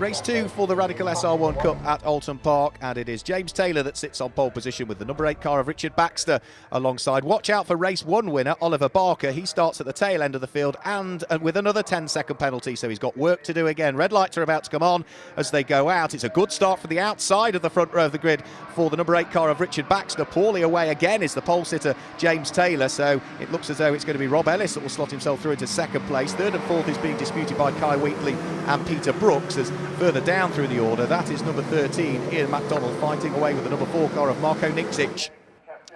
Race 2 for the Radical SR1 Cup at Oulton Park, and it is James Taylor that sits on pole position with the number 8 car of Richard Baxter alongside. Watch out for Race 1 winner Oliver Barker. He starts at the tail end of the field and with another 10-second penalty, so he's got work to do again. Red lights are about to come on as they go out. It's a good start for the outside of the front row of the grid for the number 8 car of Richard Baxter. Poorly away again is the pole sitter James Taylor, so it looks as though it's going to be Rob Ellis that will slot himself through into second place. Third and fourth is being disputed by Kai Wheatley and Peter Brooks. As further down through the order, that is number 13 Ian MacDonald fighting away with the number 4 car of Marko Nikšić.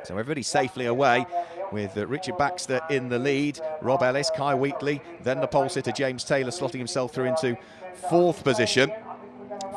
So everybody's safely away with Richard Baxter in the lead, Rob Ellis, Kai Wheatley, then the pole sitter James Taylor slotting himself through into fourth position.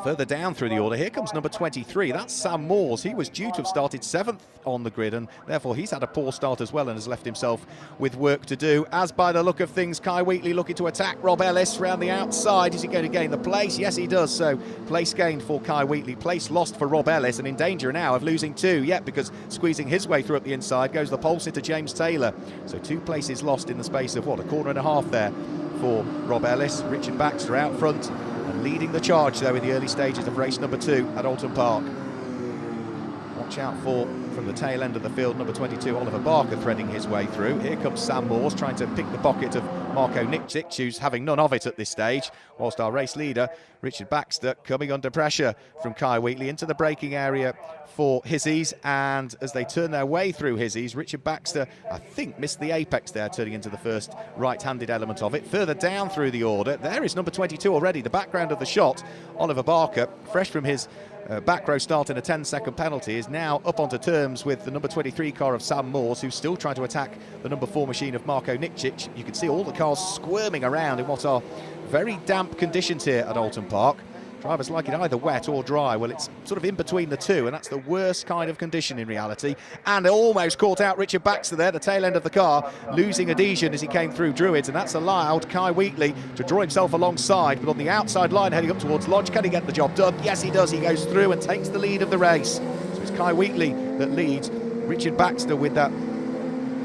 Further down through the order, here comes number 23. That's Sam Moores. He was due to have started 7th on the grid, and therefore he's had a poor start as well and has left himself with work to do. As by the look of things, Kai Wheatley looking to attack Rob Ellis round the outside. Is he going to gain the place? Yes, he does. So place gained for Kai Wheatley, place lost for Rob Ellis, and in danger now of losing 2. Yet because squeezing his way through up the inside goes the pole sitter James Taylor. So 2 places lost in the space of, what, a quarter and a half there for Rob Ellis. Richard Baxter out front and leading the charge, though, in the early stages of race number 2 at Oulton Park. Watch out for, from the tail end of the field, number 22, Oliver Barker threading his way through. Here comes Sam Moores trying to pick the pocket of Marko Nikšić, who's having none of it at this stage, whilst our race leader, Richard Baxter, coming under pressure from Kai Wheatley into the braking area for Hizzies, and as they turn their way through Hizzies, Richard Baxter, I think, missed the apex there, turning into the first right-handed element of it. Further down through the order, there is number 22 already, the background of the shot. Oliver Barker, fresh from his back row start in a 10-second penalty, is now up onto terms with the number 23 car of Sam Moores, who's still trying to attack the number 4 machine of Marko Nikšić. You can see all the cars squirming around in what are very damp conditions here at Oulton Park. Drivers like it either wet or dry. Well, it's sort of in between the two, and that's the worst kind of condition in reality. And almost caught out Richard Baxter there, the tail end of the car, losing adhesion as he came through Druids, and that's allowed Kai Wheatley to draw himself alongside, but on the outside line heading up towards Lodge. Can he get the job done? Yes, he does. He goes through and takes the lead of the race. So it's Kai Wheatley that leads. Richard Baxter with that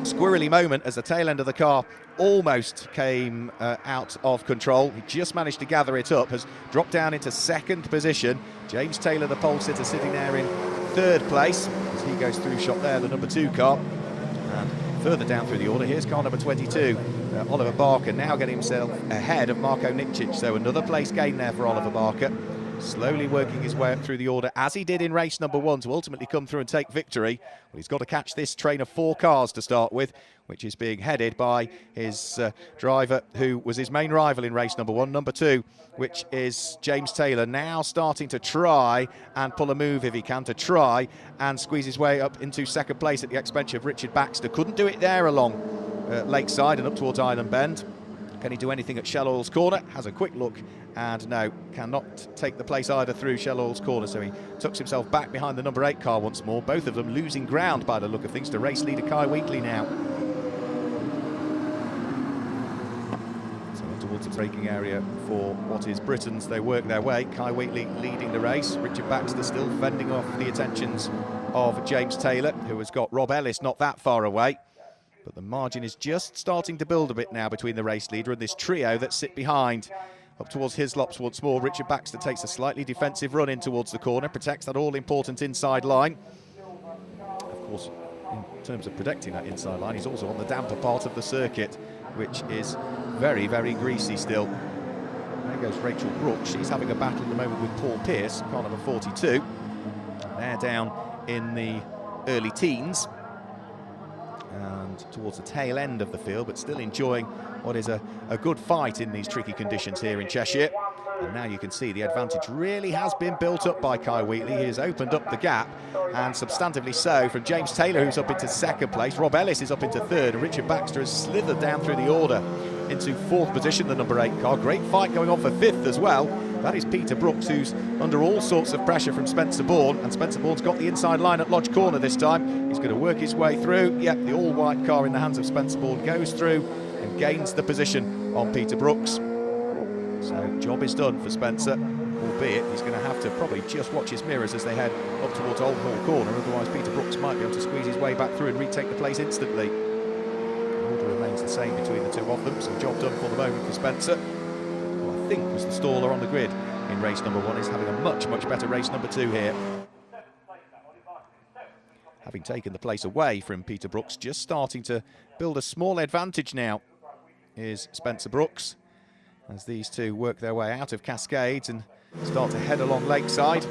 squirrely moment as the tail end of the car almost came out of control. He just managed to gather it up, has dropped down into second position. James Taylor, the pole sitter, sitting there in third place as he goes through shot there, the number 2 car. And further down through the order, here's car number 22, Oliver Barker, now getting himself ahead of Marko Nikšić. So another place gain there for Oliver Barker, slowly working his way up through the order, as he did in race number 1, to ultimately come through and take victory. Well, he's got to catch this train of 4 cars to start with, which is being headed by his driver, who was his main rival in race number 1, number 2, which is James Taylor, now starting to try and pull a move if he can, to try and squeeze his way up into second place at the expense of Richard Baxter. Couldn't do it there along Lakeside and up towards Island Bend. Can he do anything at Shell Oil's corner? Has a quick look, and no, cannot take the place either through Shell Oil's corner, so he tucks himself back behind the number 8 car once more. Both of them losing ground by the look of things to race leader Kai Wheatley now. So on towards the braking area for what is Britain's. They work their way. Kai Wheatley leading the race. Richard Baxter still fending off the attentions of James Taylor, who has got Rob Ellis not that far away. But the margin is just starting to build a bit now between the race leader and this trio that sit behind. Up towards Hislops once more, Richard Baxter takes a slightly defensive run in towards the corner, protects that all-important inside line. Of course, in terms of protecting that inside line, he's also on the damper part of the circuit, which is very, very greasy still. There goes Rachel Brooks. She's having a battle at the moment with Paul Pearce, car number 42. They're down in the early teens and towards the tail end of the field, but still enjoying what is a good fight in these tricky conditions here in Cheshire. And now you can see the advantage really has been built up by Kai Wheatley. He has opened up the gap, and substantively so, from James Taylor, who's up into second place. Rob Ellis is up into third, and Richard Baxter has slithered down through the order into fourth position, the number 8 car. Great fight going on for fifth as well. That is Peter Brooks, who's under all sorts of pressure from Spencer Bourne, and Spencer Bourne's got the inside line at Lodge Corner this time. He's going to work his way through. Yep, the all-white car in the hands of Spencer Bourne goes through and gains the position on Peter Brooks. So job is done for Spencer, albeit he's going to have to probably just watch his mirrors as they head up towards Old Hall Corner, otherwise Peter Brooks might be able to squeeze his way back through and retake the place instantly. The order remains the same between the two of them, so job done for the moment for Spencer, who I think was the staller on the grid in race number 1 is having a much better race number 2 here. Having taken the place away from Peter Brooks, just starting to build a small advantage now is Spencer Brooks, as these two work their way out of Cascades and start to head along Lakeside.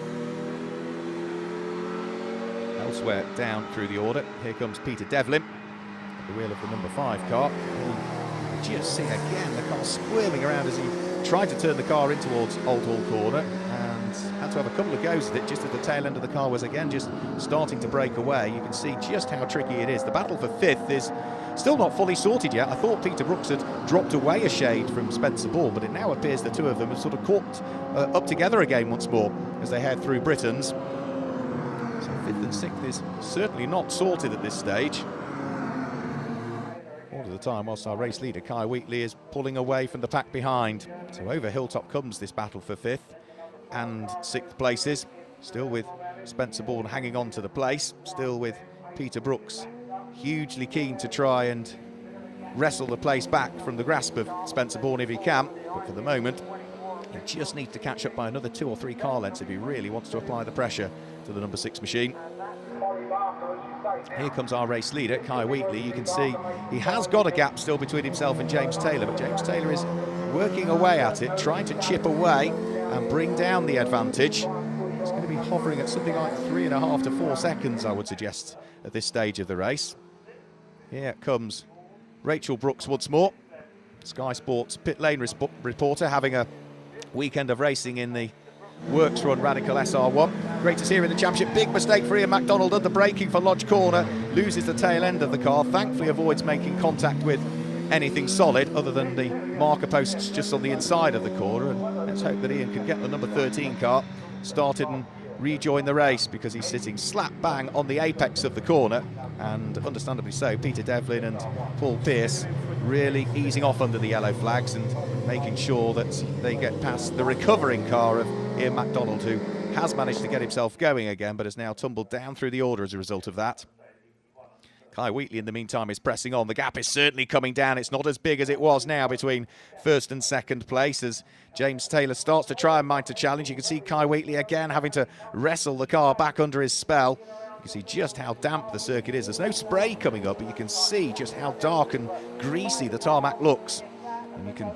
Elsewhere down through the order, here comes Peter Devlin at the wheel of the number 5 car. You just see again the car squirming around as he tried to turn the car in towards Old Hall Corner and had to have a couple of goes at it just as the tail end of the car was again just starting to break away. You can see just how tricky it is. The battle for 5th is still not fully sorted yet. I thought Peter Brooks had dropped away a shade from Spencer Ball, but it now appears the two of them have sort of caught up together again once more as they head through Britain's. So 5th and 6th is certainly not sorted at this stage. All of the time whilst our race leader Kai Wheatley is pulling away from the pack behind. So over Hilltop comes this battle for 5th and 6th places, still with Spencer Bourne hanging on to the place, still with Peter Brooks hugely keen to try and wrestle the place back from the grasp of Spencer Bourne if he can, but for the moment he just needs to catch up by another 2 or 3 car lengths if he really wants to apply the pressure to the number 6 machine. Here comes our race leader, Kai Wheatley. You can see he has got a gap still between himself and James Taylor, but James Taylor is working away at it, trying to chip away and bring down the advantage. It's going to be hovering at something like 3.5 to 4 seconds, I would suggest, at this stage of the race. Here comes Rachel Brooks once more, Sky Sports pit lane reporter, having a weekend of racing in the Works Run Radical SR1. Great to see her in the championship. Big mistake for Ian MacDonald under braking for Lodge Corner. Loses the tail end of the car. Thankfully avoids making contact with anything solid other than the marker posts just on the inside of the corner. And let's hope that Ian can get the number 13 car started and rejoin the race, because he's sitting slap bang on the apex of the corner, and understandably so. Peter Devlin and Paul Pearce really easing off under the yellow flags and making sure that they get past the recovering car of Ian MacDonald, who has managed to get himself going again but has now tumbled down through the order as a result of that. Kai Wheatley in the meantime is pressing on. The gap is certainly coming down. It's not as big as it was now between 1st and 2nd place as James Taylor starts to try and mount a challenge. You can see Kai Wheatley again having to wrestle the car back under his spell. You can see just how damp the circuit is. There's no spray coming up, but you can see just how dark and greasy the tarmac looks. And you can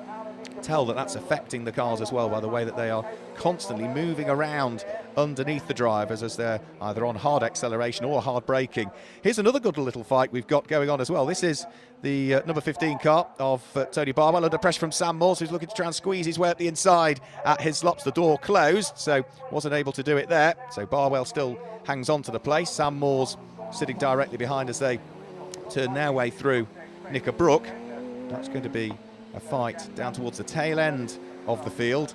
tell that that's affecting the cars as well by the way that they are constantly moving around underneath the drivers as they're either on hard acceleration or hard braking. Here's another good little fight we've got going on as well. This is the number 15 car of Tony Barwell under pressure from Sam Morse, who's looking to try and squeeze his way up the inside at Hislops. The door closed, so wasn't able to do it there. So Barwell still hangs on to the place. Sam Morse sitting directly behind as they turn their way through Knickerbrook. That's going to be a fight down towards the tail end of the field.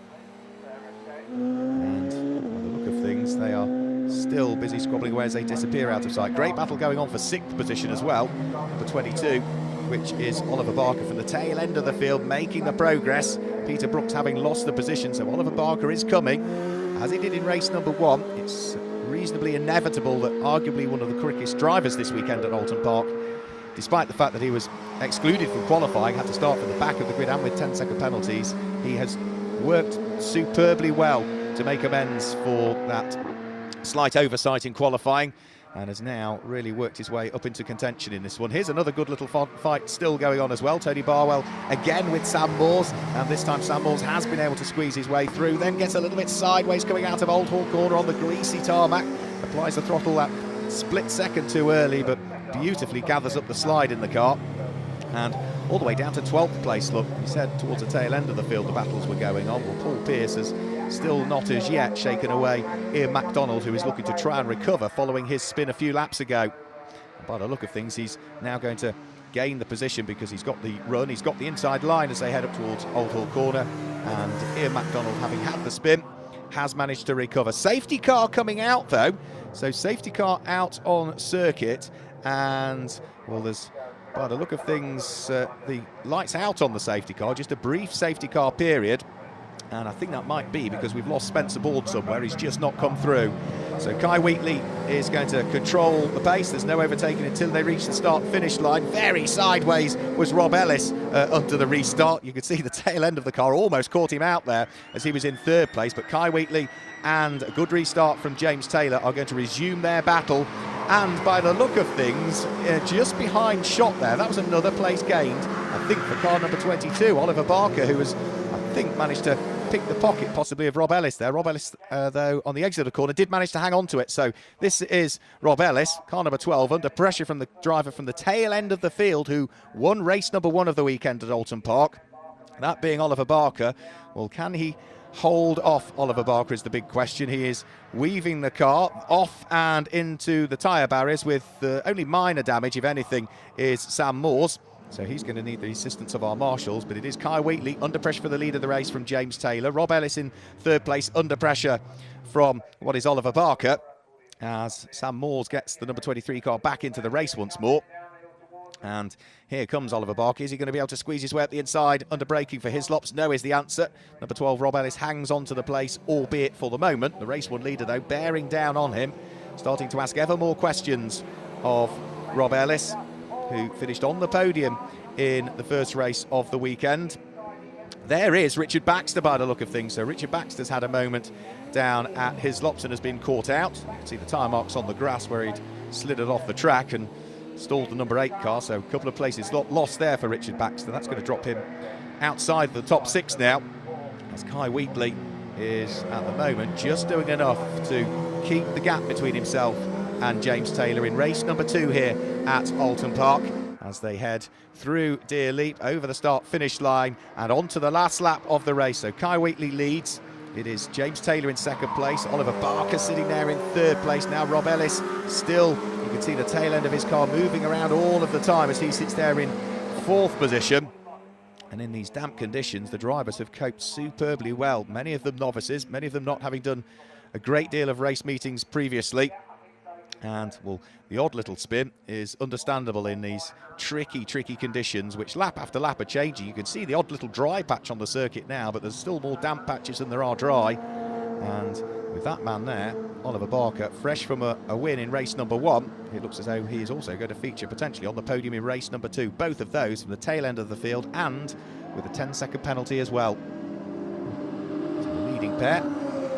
And by the look of things, they are still busy squabbling away as they disappear out of sight. Great battle going on for 6th position as well, number 22, which is Oliver Barker from the tail end of the field, making the progress. Peter Brooks having lost the position, so Oliver Barker is coming. As he did in race number 1, it's reasonably inevitable that arguably one of the quickest drivers this weekend at Oulton Park, despite the fact that he was excluded from qualifying, had to start from the back of the grid and with 10-second penalties, he has worked superbly well to make amends for that slight oversight in qualifying, and has now really worked his way up into contention in this one. Here's another good little fight still going on as well. Tony Barwell again with Sam Morse, and this time Sam Morse has been able to squeeze his way through, then gets a little bit sideways coming out of Old Hall Corner on the greasy tarmac, applies the throttle that split second too early, but beautifully gathers up the slide in the car, and all the way down to 12th place. Look, he said towards the tail end of the field the battles were going on. Well, Paul Pearce has still not as yet shaken away Ian MacDonald, who is looking to try and recover following his spin a few laps ago. And by the look of things, he's now going to gain the position because he's got the run, he's got the inside line as they head up towards Old Hall Corner, and Ian MacDonald, having had the spin, has managed to recover. Safety car coming out though, so safety car out on circuit, and well, there's, by the look of things, the lights out on the safety car, just a brief safety car period, and I think that might be because we've lost Spencer Bourne somewhere. He's just not come through. So Kai Wheatley is going to control the pace. There's no overtaking until they reach the start-finish line. Very sideways was Rob Ellis under the restart. You could see the tail end of the car almost caught him out there as he was in third place. But Kai Wheatley and a good restart from James Taylor are going to resume their battle. And by the look of things, just behind shot there, that was another place gained, I think, for car number 22, Oliver Barker, who was, I think, managed to pick the pocket possibly of Rob Ellis there. Rob Ellis, though, on the exit of the corner, did manage to hang on to it. So this is Rob Ellis, car number 12, under pressure from the driver from the tail end of the field, who won race number 1 of the weekend at Oulton Park, that being Oliver Barker. Well, can he hold off Oliver Barker is the big question. He is weaving the car off and into the tyre barriers with only minor damage, if anything, is Sam Moore's. So he's going to need the assistance of our marshals, but it is Kai Wheatley under pressure for the lead of the race from James Taylor. Rob Ellis in third place under pressure from what is Oliver Barker, as Sam Moores gets the number 23 car back into the race once more. And here comes Oliver Barker. Is he going to be able to squeeze his way up the inside under braking for Hislops? No is the answer. Number 12, Rob Ellis, hangs on to the place, albeit for the moment. The race 1 leader, though, bearing down on him, starting to ask ever more questions of Rob Ellis, who finished on the podium in the first race of the weekend. There is Richard Baxter by the look of things. So Richard Baxter's had a moment down at Hislops and has been caught out. You can see the tyre marks on the grass where he'd slid it off the track and stalled the number 8 car. So a couple of places lost there for Richard Baxter. That's going to drop him outside the top 6 now, as Kai Wheatley is at the moment just doing enough to keep the gap between himself and James Taylor in race number 2 here at Oulton Park, as they head through Deer Leap over the start-finish line and onto the last lap of the race. So Kai Wheatley leads. It is James Taylor in second place, Oliver Barker sitting there in third place. Now Rob Ellis still, you can see the tail end of his car moving around all of the time as he sits there in fourth position. And in these damp conditions, the drivers have coped superbly well. Many of them novices, many of them not having done a great deal of race meetings previously. And, well, the odd little spin is understandable in these tricky conditions, which lap after lap are changing. You can see the odd little dry patch on the circuit now, but there's still more damp patches than there are dry. And with that man there, Oliver Barker, fresh from a win in race number 1, it looks as though he is also going to feature potentially on the podium in race number 2. Both of those from the tail end of the field and with a 10-second penalty as well. So the leading pair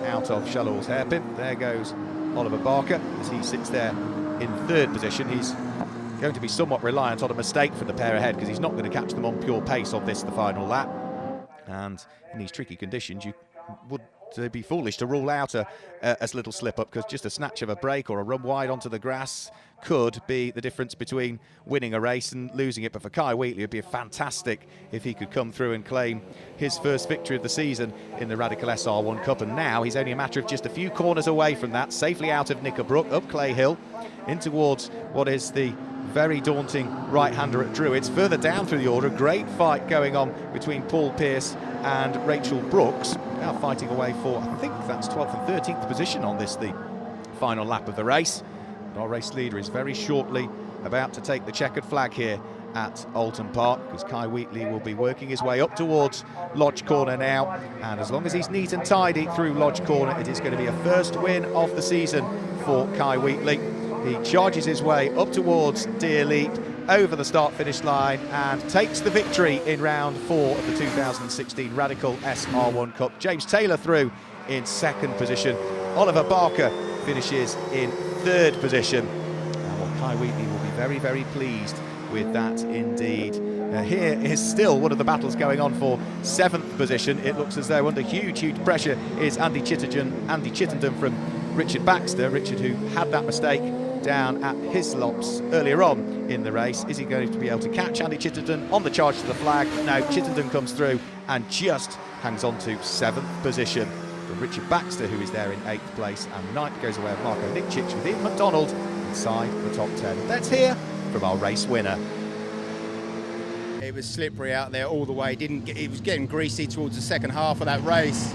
out of Shallow's hairpin. There goes Oliver Barker as he sits there in third position. He's going to be somewhat reliant on a mistake for the pair ahead, because he's not going to catch them on pure pace on this, the final lap. And in these tricky conditions, you would be foolish to rule out a little slip-up, because just a snatch of a break or a run wide onto the grass could be the difference between winning a race and losing it. But for Kai Wheatley, it would be fantastic if he could come through and claim his first victory of the season in the Radical SR1 Cup. And now he's only a matter of just a few corners away from that, safely out of Knickerbrook, up Clay Hill, in towards what is the very daunting right-hander at Druids. Further down through the order, great fight going on between Paul Pearce and Rachel Brooks, now fighting away for, I think that's 12th and 13th position on this, the final lap of the race. Our race leader is very shortly about to take the checkered flag here at Oulton Park, because Kai Wheatley will be working his way up towards Lodge Corner now, and as long as he's neat and tidy through Lodge Corner, it is going to be a first win of the season for Kai Wheatley. He charges his way up towards Deer Leap, over the start-finish line, and takes the victory in round 4 of the 2016 Radical SR1 Cup. James Taylor through in second position. Oliver Barker finishes in third position. And Kai Wheatley will be very, very pleased with that indeed. Here is still one of the battles going on for 7th position. It looks as though under huge pressure is Andy Chittenden from Richard Baxter. Richard, who had that mistake down at Hislops earlier on in the race. Is he going to be able to catch Andy Chittenden on the charge to the flag? No, Chittenden comes through and just hangs on to 7th position. From Richard Baxter, who is there in 8th place, and 9th goes away of Marco Nikcic with Ian McDonald inside the top 10. Let's hear from our race winner. It was slippery out there all the way. It was getting greasy towards the second half of that race.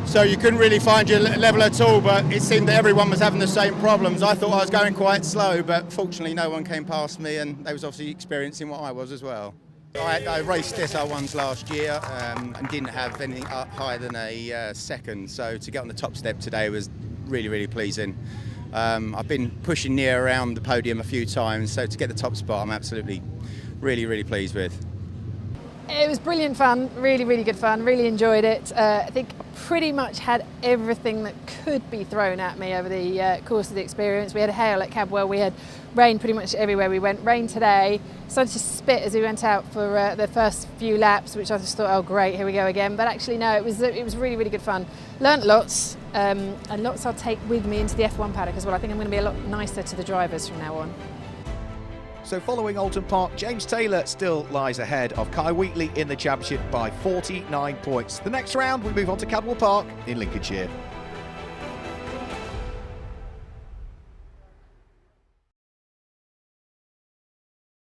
So you couldn't really find your level at all, but it seemed that everyone was having the same problems. I thought I was going quite slow, but fortunately no one came past me, and they was obviously experiencing what I was as well. I raced SR1s last year and didn't have anything higher than a second, so to get on the top step today was really, really pleasing. I've been pushing near around the podium a few times, so to get the top spot, I'm absolutely, really, really pleased with. It was brilliant fun, really, really good fun, really enjoyed it. I think I pretty much had everything that could be thrown at me over the course of the experience. We had hail at Cadwell, we had rain pretty much everywhere we went. Rain today, started to spit as we went out for the first few laps, which I just thought, oh great, here we go again. But actually no, it was really, really good fun. Learnt lots, and lots I'll take with me into the F1 paddock as well. I think I'm going to be a lot nicer to the drivers from now on. So following Oulton Park, James Taylor still lies ahead of Kai Wheatley in the championship by 49 points. The next round, we move on to Cadwell Park in Lincolnshire.